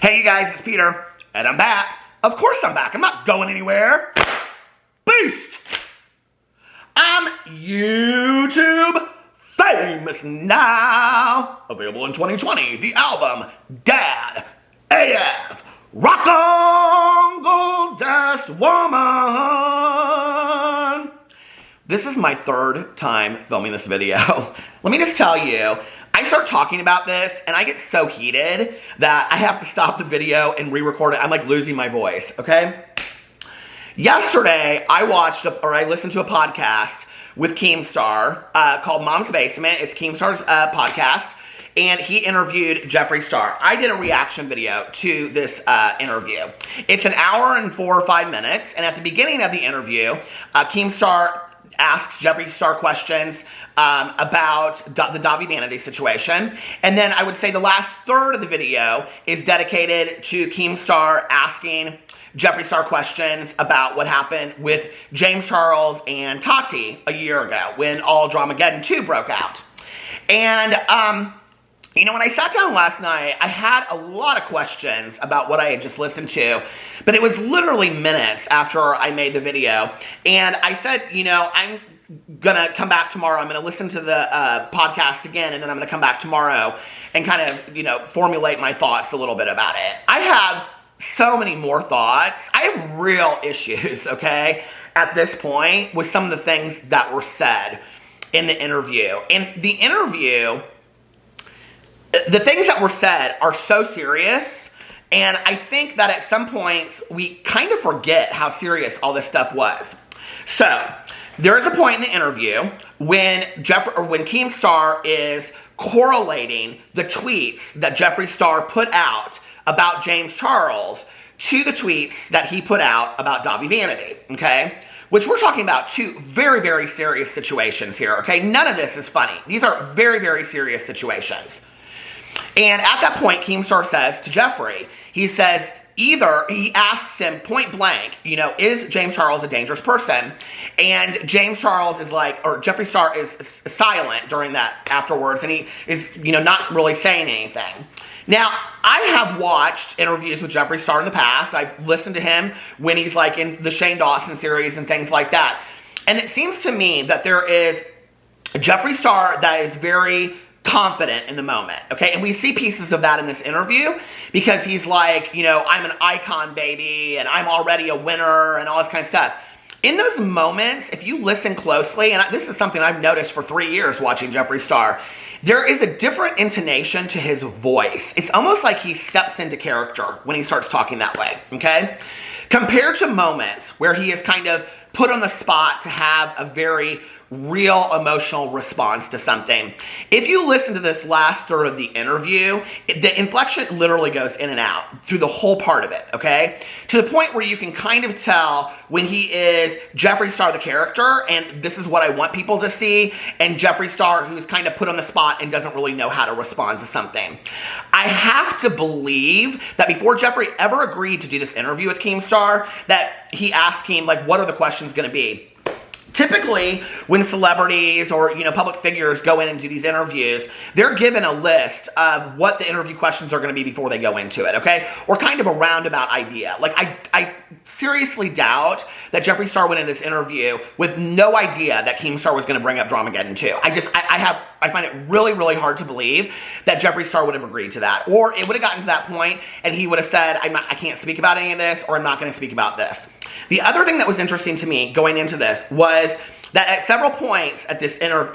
Hey you guys, it's Peter, and I'm back. Of course I'm back. I'm not going anywhere. Boost! I'm YouTube famous now. Available in 2020, the album Dad AF. Rock on, Goldust Woman. This is my third time filming this video. Let me just tell you, I start talking about this and I get so heated that I have to stop the video and re-record it. I'm like losing my voice, okay? Yesterday, I listened to a podcast with Keemstar called Mom's Basement. It's Keemstar's podcast, and he interviewed Jeffree Star. I did a reaction video to this interview. It's an hour and 4 or 5 minutes, and at the beginning of the interview, Keemstar asks Jeffree Star questions about the Davi Vanity situation. And then I would say the last third of the video is dedicated to Keemstar asking Jeffree Star questions about what happened with James Charles and Tati a year ago when all Dramageddon 2 broke out. And, you know, when I sat down last night, I had a lot of questions about what I had just listened to, but it was literally minutes after I made the video. And I said, you know, I'm gonna come back tomorrow. I'm gonna listen to the podcast again, and then I'm gonna come back tomorrow and kind of, you know, formulate my thoughts a little bit about it. I have so many more thoughts. I have real issues, okay, at this point with some of the things that were said in the interview. In the interview, the things that were said are so serious, and I think that at some points we kind of forget how serious all this stuff was. So, there is a point in the interview when Keemstar is correlating the tweets that Jeffree Star put out about James Charles to the tweets that he put out about Davi Vanity, okay? Which we're talking about two very, very serious situations here, okay? None of this is funny. These are very, very serious situations. And at that point, Keemstar says to Jeffree, he says, he asks him point blank, you know, is James Charles a dangerous person? And James Charles is like, or Jeffree Star is silent during that afterwards, and he is, you know, not really saying anything. Now, I have watched interviews with Jeffree Star in the past. I've listened to him when he's like in the Shane Dawson series and things like that. And it seems to me that there is a Jeffree Star that is very confident in the moment, okay? And we see pieces of that in this interview because he's like, you know, I'm an icon, baby, and I'm already a winner and all this kind of stuff. In those moments, if you listen closely, and this is something I've noticed for 3 years watching Jeffree Star, there is a different intonation to his voice. It's almost like he steps into character when he starts talking that way, okay? Compared to moments where he is kind of put on the spot to have a very real emotional response to something. If you listen to this last third of the interview, the inflection literally goes in and out through the whole part of it, okay? To the point where you can kind of tell when he is Jeffree Star the character, and this is what I want people to see, and Jeffree Star who's kind of put on the spot and doesn't really know how to respond to something. I have to believe that before Jeffree ever agreed to do this interview with Keemstar, that he asked Keem, like, what are the questions going to be? Typically, when celebrities or, you know, public figures go in and do these interviews, they're given a list of what the interview questions are going to be before they go into it, okay? Or kind of a roundabout idea. Like, I seriously doubt that Jeffree Star went in this interview with no idea that Keemstar was going to bring up Dramageddon 2. I find it really, really hard to believe that Jeffree Star would have agreed to that. Or it would have gotten to that point and he would have said, I can't speak about any of this, or I'm not going to speak about this. The other thing that was interesting to me going into this was that at several points in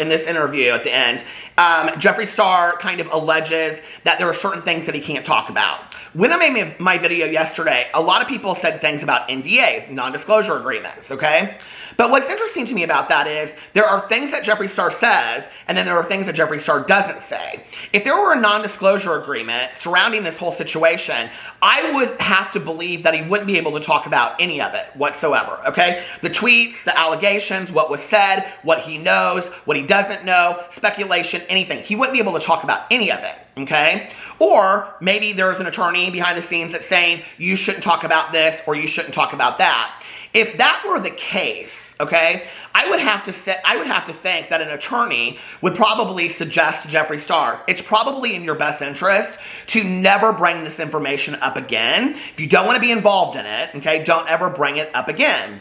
this interview at the end, Jeffree Star kind of alleges that there are certain things that he can't talk about. When I made my video yesterday, a lot of people said things about NDAs, non-disclosure agreements, okay? But what's interesting to me about that is there are things that Jeffree Star says, and then there are things that Jeffree Star doesn't say. If there were a non-disclosure agreement surrounding this whole situation, I would have to believe that he wouldn't be able to talk about any of it whatsoever, okay? The tweets, the allegations, what was said, what he knows, what he doesn't know, speculation, anything. He wouldn't be able to talk about any of it, okay? Or maybe there's an attorney behind the scenes that's saying, you shouldn't talk about this or you shouldn't talk about that. If that were the case, okay, I would have to think that an attorney would probably suggest to Jeffree Star, it's probably in your best interest to never bring this information up again. If you don't want to be involved in it, okay, don't ever bring it up again.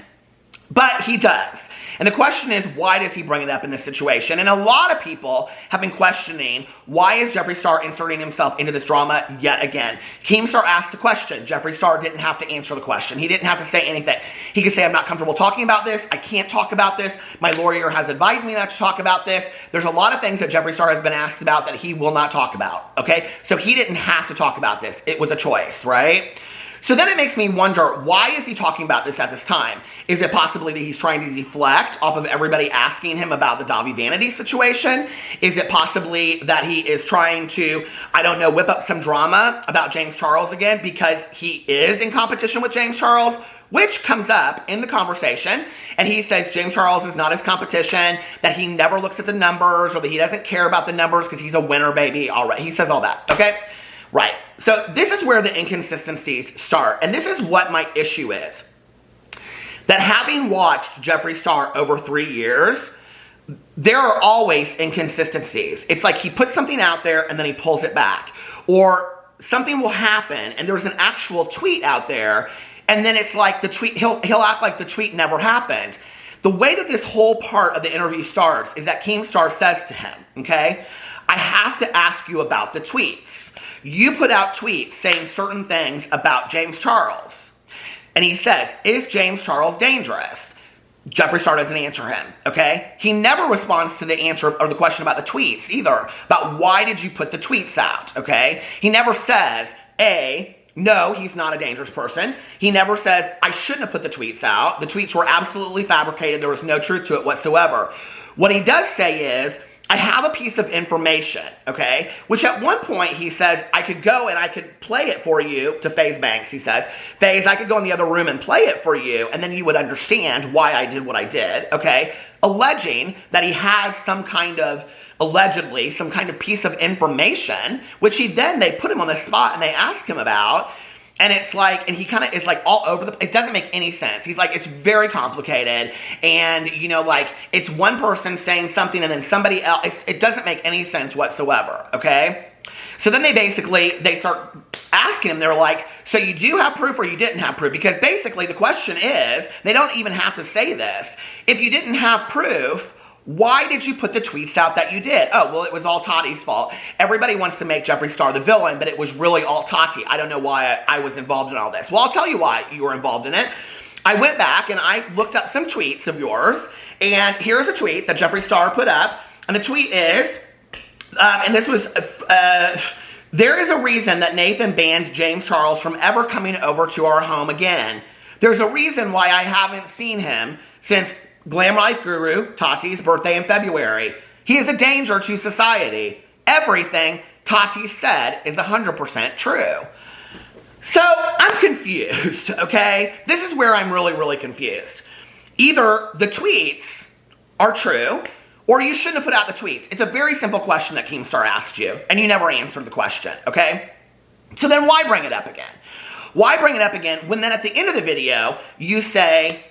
But he does. And the question is, why does he bring it up in this situation? And a lot of people have been questioning, why is Jeffree Star inserting himself into this drama yet again? Keemstar asked the question. Jeffree Star didn't have to answer the question. He didn't have to say anything. He could say, I'm not comfortable talking about this. I can't talk about this. My lawyer has advised me not to talk about this. There's a lot of things that Jeffree Star has been asked about that he will not talk about, okay? So he didn't have to talk about this. It was a choice, right? So then it makes me wonder, why is he talking about this at this time? Is it possibly that he's trying to deflect off of everybody asking him about the Davi Vanity situation? Is it possibly that he is trying to, I don't know, whip up some drama about James Charles again because he is in competition with James Charles? Which comes up in the conversation, and he says James Charles is not his competition, that he never looks at the numbers, or that he doesn't care about the numbers because he's a winner, baby. All right, he says all that, okay? Right. So this is where the inconsistencies start. And this is what my issue is. That having watched Jeffree Star over 3 years, there are always inconsistencies. It's like he puts something out there and then he pulls it back. Or something will happen and there's an actual tweet out there and then it's like the tweet, he'll act like the tweet never happened. The way that this whole part of the interview starts is that Keemstar says to him, okay, I have to ask you about the tweets. You put out tweets saying certain things about James Charles. And he says, is James Charles dangerous? Jeffree Star doesn't answer him, okay? He never responds to the answer or the question about the tweets either, about why did you put the tweets out, okay? He never says, A, no, he's not a dangerous person. He never says, I shouldn't have put the tweets out. The tweets were absolutely fabricated. There was no truth to it whatsoever. What he does say is, I have a piece of information, okay? Which at one point he says, I could go and I could play it for you to FaZe Banks, he says. FaZe, I could go in the other room and play it for you, and then you would understand why I did what I did, okay? Alleging that he has some kind of, allegedly, some kind of piece of information, which they put him on the spot and they ask him about. And it's like, and he kind of is like all over it doesn't make any sense. He's like, it's very complicated. And, you know, like, it's one person saying something and then somebody else, it doesn't make any sense whatsoever, okay? So then they start asking him, they're like, so you do have proof or you didn't have proof? Because basically the question is, they don't even have to say this. If you didn't have proof, why did you put the tweets out that you did? Oh, well, it was all Tati's fault. Everybody wants to make Jeffree Star the villain, but it was really all Tati. I don't know why I was involved in all this. Well, I'll tell you why you were involved in it. I went back and I looked up some tweets of yours, and here's a tweet that Jeffree Star put up, and the tweet is, and this was, there is a reason that Nathan banned James Charles from ever coming over to our home again. There's a reason why I haven't seen him since Glam Life Guru Tati's birthday in February. He is a danger to society. Everything Tati said is 100% true. So I'm confused, okay? This is where I'm really, really confused. Either the tweets are true, or you shouldn't have put out the tweets. It's a very simple question that Keemstar asked you, and you never answered the question, okay? So then why bring it up again? Why bring it up again when then at the end of the video, you say,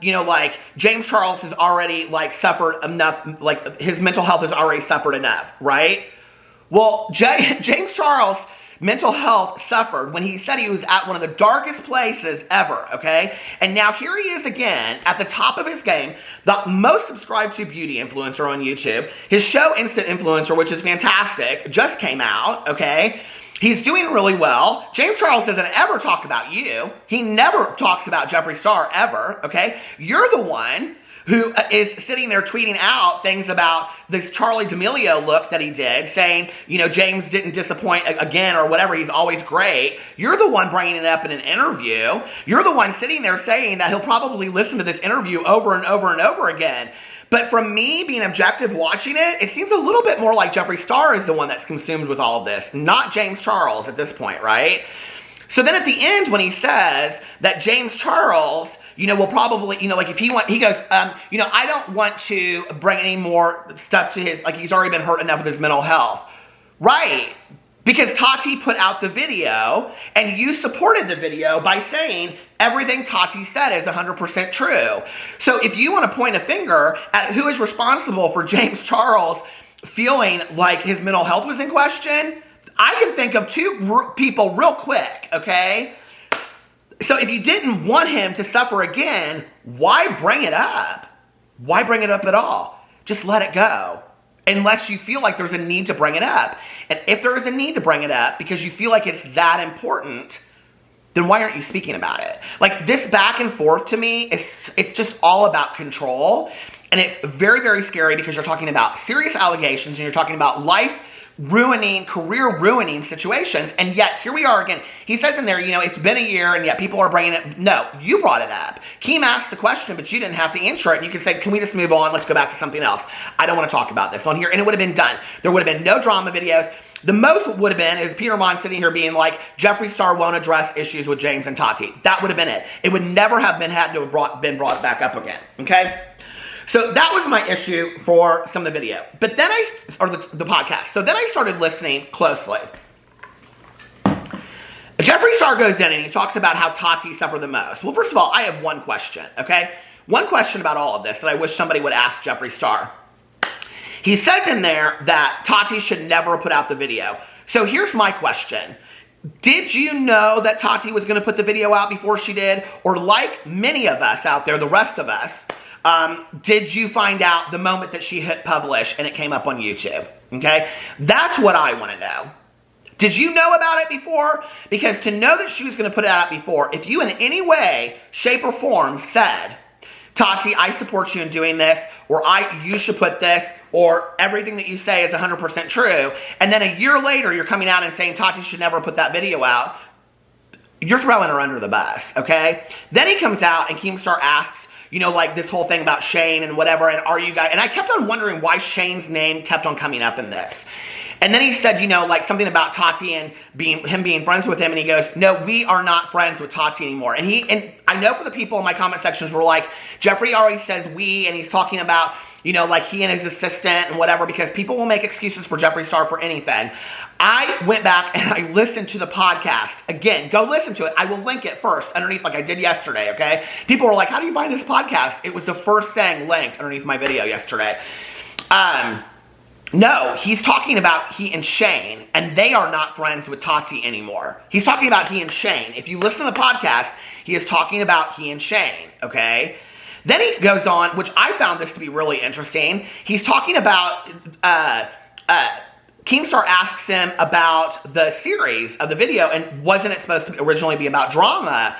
you know, like, James Charles has already, like, suffered enough, like, his mental health has already suffered enough, right? Well, James Charles' mental health suffered when he said he was at one of the darkest places ever, okay? And now here he is again, at the top of his game, the most subscribed to beauty influencer on YouTube. His show, Instant Influencer, which is fantastic, just came out, okay? He's doing really well. James Charles doesn't ever talk about you. He never talks about Jeffree Star ever, okay? You're the one who is sitting there tweeting out things about this Charlie D'Amelio look that he did, saying, you know, James didn't disappoint again or whatever, he's always great. You're the one bringing it up in an interview. You're the one sitting there saying that he'll probably listen to this interview over and over and over again. But from me being objective watching it, it seems a little bit more like Jeffree Star is the one that's consumed with all of this, not James Charles at this point, right? So then at the end when he says that James Charles, will probably, like if he goes, I don't want to bring any more stuff to his, like he's already been hurt enough with his mental health. Right. Because Tati put out the video, and you supported the video by saying everything Tati said is 100% true. So if you want to point a finger at who is responsible for James Charles feeling like his mental health was in question, I can think of two people real quick, okay? So if you didn't want him to suffer again, why bring it up? Why bring it up at all? Just let it go. Unless you feel like there's a need to bring it up. And if there is a need to bring it up because you feel like it's that important, then why aren't you speaking about it? Like this back and forth to me, it's just all about control. And it's very, very scary because you're talking about serious allegations and you're talking about life-ruining, career-ruining situations. And yet, here we are again. He says in there, it's been a year and yet people are bringing it. No, you brought it up. Keem asked the question, but you didn't have to answer it. And you can say, can we just move on? Let's go back to something else. I don't want to talk about this on here. And it would have been done. There would have been no drama videos. The most would have been is Peter Monn sitting here being like, Jeffree Star won't address issues with James and Tati. That would have been it. It would never have been been brought back up again. Okay? So that was my issue for some of the video. But then the podcast. So then I started listening closely. Jeffree Star goes in and he talks about how Tati suffered the most. Well, first of all, I have one question, okay? One question about all of this that I wish somebody would ask Jeffree Star. He says in there that Tati should never put out the video. So here's my question. Did you know that Tati was going to put the video out before she did? Or like many of us out there, the rest of us, did you find out the moment that she hit publish and it came up on YouTube? Okay? That's what I want to know. Did you know about it before? Because to know that she was going to put it out before, if you in any way, shape, or form said, Tati, I support you in doing this, or you should put this, or everything that you say is 100% true, and then a year later you're coming out and saying Tati should never put that video out, you're throwing her under the bus, okay? Then he comes out and Keemstar asks, like this whole thing about Shane and whatever, and are you guys, and I kept on wondering why Shane's name kept on coming up in this. And then he said, like something about Tati and him being friends with him, and he goes, no, we are not friends with Tati anymore. And I know for the people in my comment sections were like, Jeffree always says we, and he's talking about, like he and his assistant and whatever, because people will make excuses for Jeffree Star for anything. I went back and I listened to the podcast. Again, go listen to it. I will link it first underneath like I did yesterday, okay? People were like, how do you find this podcast? It was the first thing linked underneath my video yesterday. No, he's talking about he and Shane, and they are not friends with Tati anymore. He's talking about he and Shane. If you listen to the podcast, he is talking about he and Shane, okay? Then he goes on, which I found this to be really interesting. He's talking about, Keemstar asks him about the series of the video, and wasn't it supposed to originally be about drama?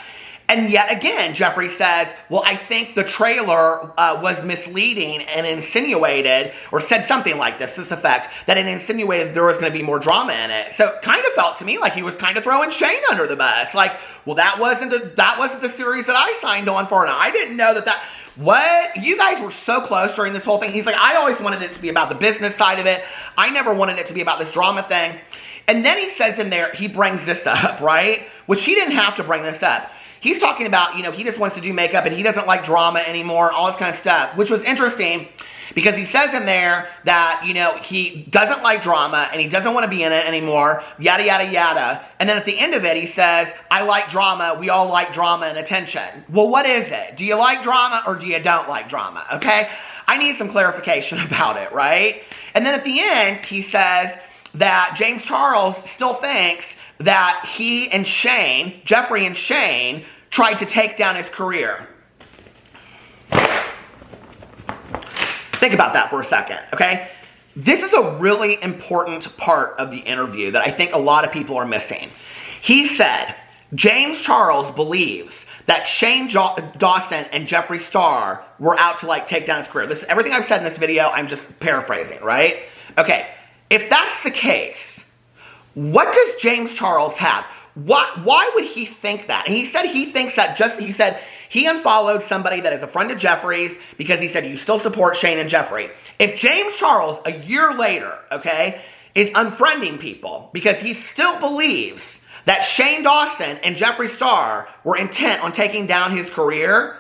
And yet again, Jeffree says, well, I think the trailer was misleading and insinuated, or said something like this effect, that it insinuated there was going to be more drama in it. So it kind of felt to me like he was kind of throwing Shane under the bus. Like, well, that wasn't the series that I signed on for, and I didn't know that. What? You guys were so close during this whole thing. He's like, I always wanted it to be about the business side of it. I never wanted it to be about this drama thing. And then he says in there, he brings this up, right? Which he didn't have to bring this up. He's talking about, he just wants to do makeup and he doesn't like drama anymore, all this kind of stuff, which was interesting because he says in there that, he doesn't like drama and he doesn't want to be in it anymore, yada, yada, yada. And then at the end of it, he says, I like drama. We all like drama and attention. Well, what is it? Do you like drama or do you don't like drama? Okay. I need some clarification about it, right? And then at the end, he says that James Charles still thinks that he and Shane, Jeffree and Shane, tried to take down his career. Think about that for a second, okay? This is a really important part of the interview that I think a lot of people are missing. He said, James Charles believes that Shane Dawson and Jeffree Star were out to take down his career. This everything I've said in this video, I'm just paraphrasing, right? Okay, if that's the case, what does James Charles have? Why would he think that? And he said he thinks that he said he unfollowed somebody that is a friend of Jeffree's because he said you still support Shane and Jeffree. If James Charles, a year later, okay, is unfriending people because he still believes that Shane Dawson and Jeffree Star were intent on taking down his career,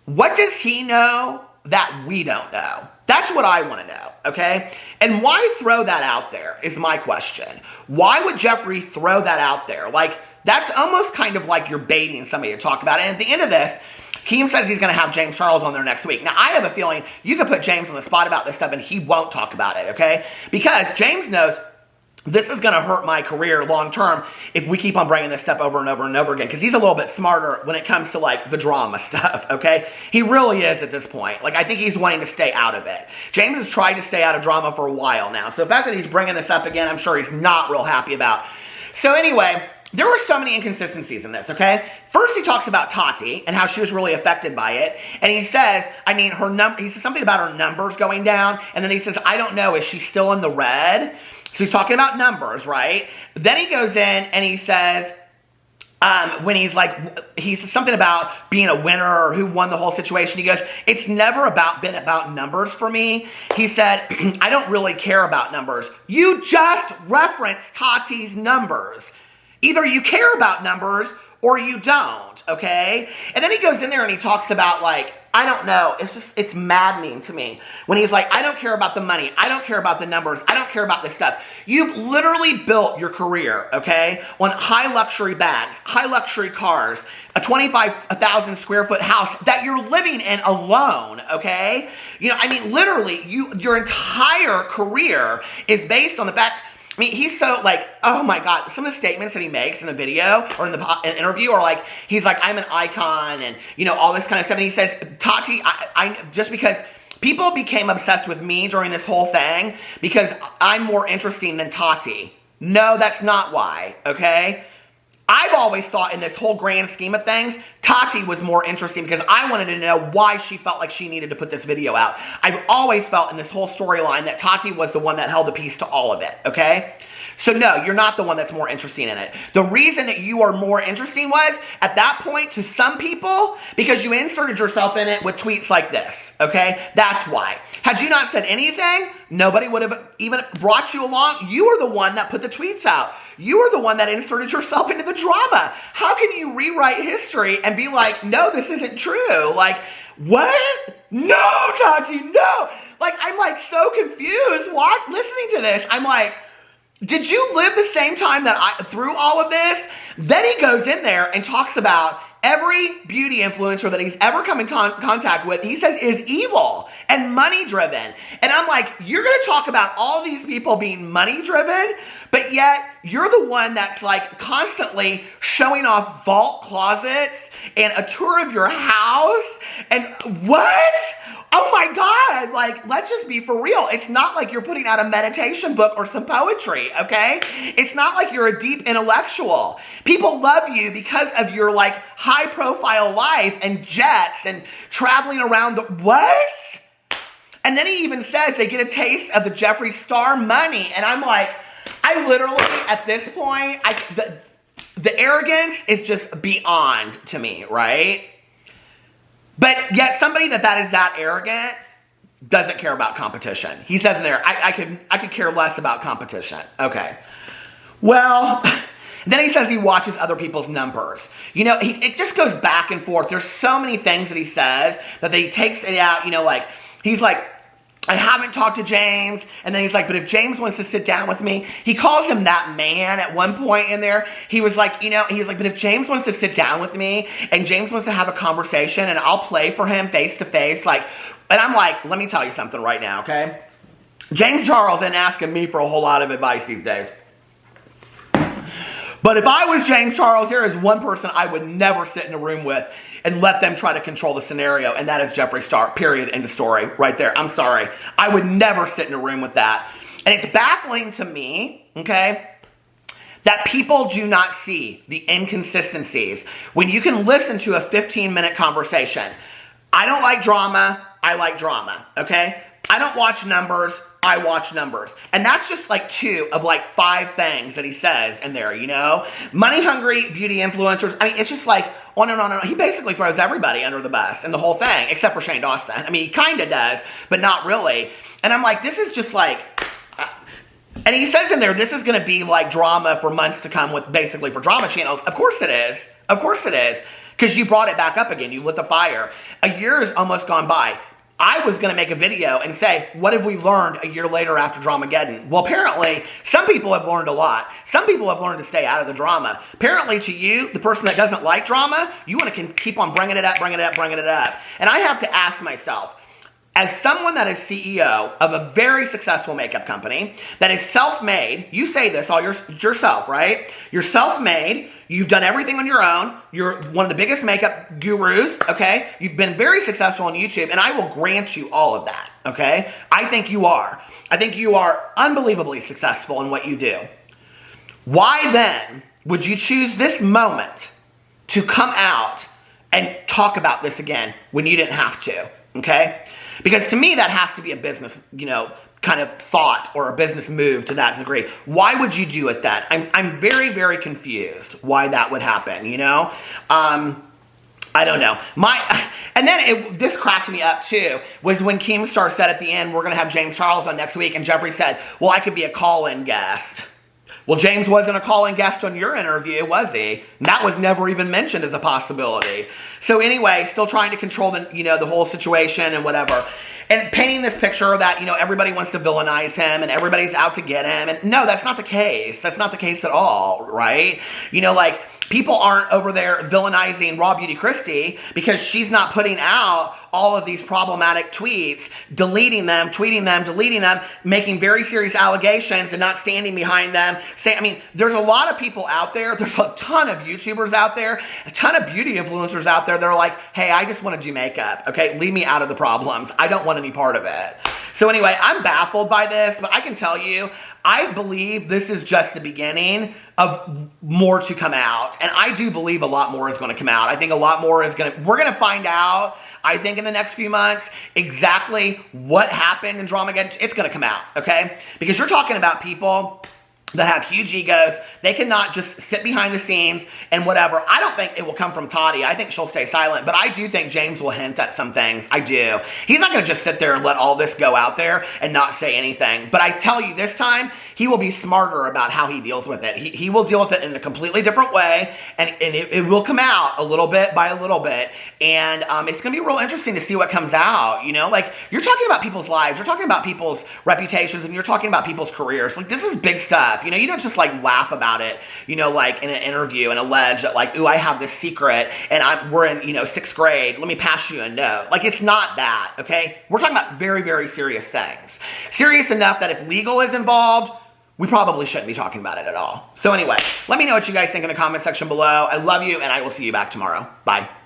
What does he know that we don't know? That's what I want to know, okay? And why throw that out there is my question. Why would Jeffree throw that out there? Like, that's almost kind of like you're baiting somebody to talk about it. And at the end of this, Keem says he's going to have James Charles on there next week. Now, I have a feeling you could put James on the spot about this stuff and he won't talk about it, okay? Because James knows this is going to hurt my career long term if we keep on bringing this stuff over and over and over again, because he's a little bit smarter when it comes to like the drama stuff, okay? He really is at this point. Like, I think he's wanting to stay out of it. James has tried to stay out of drama for a while now. So the fact that he's bringing this up again, I'm sure he's not real happy about. So anyway, there were so many inconsistencies in this, okay? First, he talks about Tati and how she was really affected by it. And he says, he says something about her numbers going down. And then he says, I don't know, is she still in the red? So he's talking about numbers, right? Then he goes in and he says, when he says something about being a winner or who won the whole situation. He goes, it's never been about numbers for me. He said, I don't really care about numbers. You just referenced Tati's numbers. Either you care about numbers or you don't, okay? And then he goes in there and he talks about, like, I don't know. It's maddening to me when he's like, I don't care about the money. I don't care about the numbers. I don't care about this stuff. You've literally built your career, okay, on high luxury bags, high luxury cars, a 25,000 square foot house that you're living in alone, okay? You know, I mean, literally, your entire career is based on the fact, I mean, he's so like, oh my God, some of the statements that he makes in the video or in the interview are like, he's like, I'm an icon and, you know, all this kind of stuff. And he says, Tati, I just because people became obsessed with me during this whole thing because I'm more interesting than Tati. No, that's not why, okay? I've always thought in this whole grand scheme of things, Tati was more interesting because I wanted to know why she felt like she needed to put this video out. I've always felt in this whole storyline that Tati was the one that held the piece to all of it, okay? So no, you're not the one that's more interesting in it. The reason that you are more interesting was, at that point, to some people, because you inserted yourself in it with tweets like this, okay? That's why. Had you not said anything, nobody would have even brought you along. You are the one that put the tweets out. You are the one that inserted yourself into the drama. How can you rewrite history and be like, no, this isn't true? Like, what? No, Tati, no. Like, I'm like so confused listening to this. I'm like, did you live the same time that through all of this? Then he goes in there and talks about every beauty influencer that he's ever come in contact with, he says is evil and money driven. And I'm like, you're going to talk about all these people being money driven, but yet you're the one that's like constantly showing off vault closets and a tour of your house. And what? Oh my God, like, let's just be for real. It's not like you're putting out a meditation book or some poetry, okay? It's not like you're a deep intellectual. People love you because of your, like, high-profile life and jets and traveling around the... What? And then he even says they get a taste of the Jeffree Star money. And I'm like, I literally, at this point, the arrogance is just beyond to me, right? But yet somebody that is that arrogant doesn't care about competition. He says in there, I could care less about competition. Okay. Well, then he says he watches other people's numbers. You know, it just goes back and forth. There's so many things that he says that he takes it out, you know, like, he's like, I haven't talked to James. And then he's like, but if James wants to sit down with me, he calls him that man at one point in there. He was like, you know, he's like, but if James wants to sit down with me and James wants to have a conversation and I'll play for him face to face, like, and I'm like, let me tell you something right now, okay? James Charles isn't asking me for a whole lot of advice these days. But if I was James Charles, there is one person I would never sit in a room with and let them try to control the scenario, and that is Jeffree Star, period, end of story, right there. I'm sorry. I would never sit in a room with that. And it's baffling to me, okay, that people do not see the inconsistencies when you can listen to a 15-minute conversation. I don't like drama. I like drama, okay? I don't watch numbers. I watch numbers. And that's just like 2 of like 5 things that he says in there, you know? Money-hungry beauty influencers. I mean, it's just like on and on and on. He basically throws everybody under the bus in the whole thing, except for Shane Dawson. I mean, he kind of does, but not really. And I'm like, this is just like... and he says in there, this is going to be like drama for months to come with basically for drama channels. Of course it is. Of course it is. because you brought it back up again. You lit the fire. A year has almost gone by. I was going to make a video and say, what have we learned a year later after Dramageddon? Well, apparently, some people have learned a lot. Some people have learned to stay out of the drama. Apparently, to you, the person that doesn't like drama, you want to keep on bringing it up, bringing it up, bringing it up. And I have to ask myself, as someone that is CEO of a very successful makeup company that is self-made, you say this all yourself, right? You're self-made. You've done everything on your own. You're one of the biggest makeup gurus, okay? You've been very successful on YouTube, and I will grant you all of that, okay? I think you are. I think you are unbelievably successful in what you do. Why then would you choose this moment to come out and talk about this again when you didn't have to, okay? Because to me, that has to be a business, kind of thought or a business move to that degree. Why would you do it then? I'm very, very confused why that would happen, I don't know. And then this cracked me up too, was when Keemstar said at the end, we're going to have James Charles on next week, and Jeffree said, well, I could be a call-in guest. Well, James wasn't a call-in guest on your interview, was he? And that was never even mentioned as a possibility. So anyway, still trying to control the whole situation and whatever. And painting this picture that, everybody wants to villainize him and everybody's out to get him. And no, that's not the case. That's not the case at all, right? People aren't over there villainizing Raw Beauty Christie because she's not putting out all of these problematic tweets, deleting them, tweeting them, deleting them, making very serious allegations and not standing behind them. There's a lot of people out there. There's a ton of YouTubers out there, a ton of beauty influencers out there that are like, hey, I just want to do makeup, okay? Leave me out of the problems. I don't want any part of it. So anyway, I'm baffled by this, but I can tell you, I believe this is just the beginning of more to come out. And I do believe a lot more is going to come out. I think a lot more is we're going to find out, I think in the next few months, exactly what happened in Dramageddon. It's going to come out, okay? Because you're talking about people that have huge egos. They cannot just sit behind the scenes and whatever. I don't think it will come from Tati. I think she'll stay silent. But I do think James will hint at some things. I do. He's not going to just sit there and let all this go out there and not say anything. But I tell you, this time, he will be smarter about how he deals with it. He will deal with it in a completely different way. And it will come out a little bit by a little bit. And it's going to be real interesting to see what comes out. You're talking about people's lives. You're talking about people's reputations. And you're talking about people's careers. This is big stuff. You don't just laugh about it, in an interview and allege that ooh, I have this secret and we're in, 6th grade. Let me pass you a note. It's not that, okay? We're talking about very, very serious things. Serious enough that if legal is involved, we probably shouldn't be talking about it at all. So anyway, let me know what you guys think in the comment section below. I love you and I will see you back tomorrow. Bye.